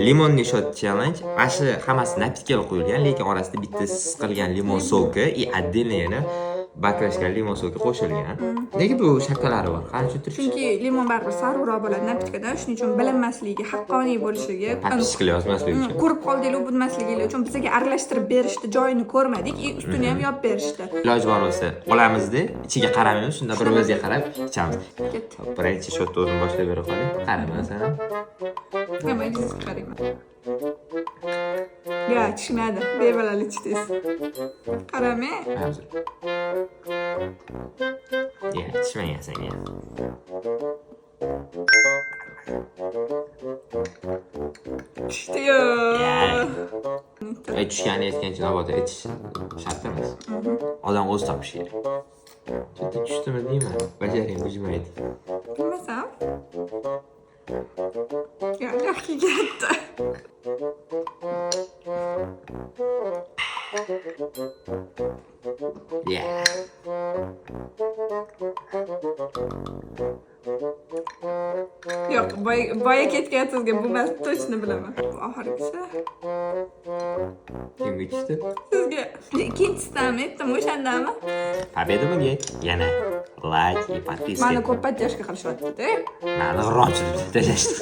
Limonni shot challenge. Mana shu hammasi napitkaga qo'yilgan, lekin orasida bitta siqilgan limon soki и отдельно yana bakrashgan limon soki qo'shilgan. Nega bu shaklari bor? Qani tushuntirib. Chunki limon baribir saruvroq bo'ladi napitkadan, shuning uchun bilinmasligi, haqqoniy bo'lishligi, Shakli yozmasligi uchun. ko'rib qoldinglar, bilmasliginglar uchun bizga aralashtirib berishdi, joyini ko'rmadik, ustini ham yopib berishdi. Iloji bor bo'lsa, olamizda, ichiga qaramaymiz, shunda bir o'ziga qarab ichamiz. Ketdi. Birinchi shotni o'zim boshlab bera qoling. Qaramasan ham. Nima izingiz qarayman. Ya, tushunadi. Bemalol ichdingiz. Qaramay. Hozir. Ya, tushmagansan ya. Tushdi-yu. Tushgani aytgancha navbatda aytish shart emas. Odam o'zi topishi kerak. Juda tushdimi deyman, bajaring bujmaydi. Bilmasam. Ya, yaxshi ketdi. Ya. Yo'q, boya ketgansizga bu mas точно bilaman. Bu oxirgisi. Kimga tushdi? Sizga ikkinchisami, aytdim o'shandami? Победамga yana like и подписка. Mani ko'p поддержка qilishyapti-da. Mani g'irromchilik tashlashdi.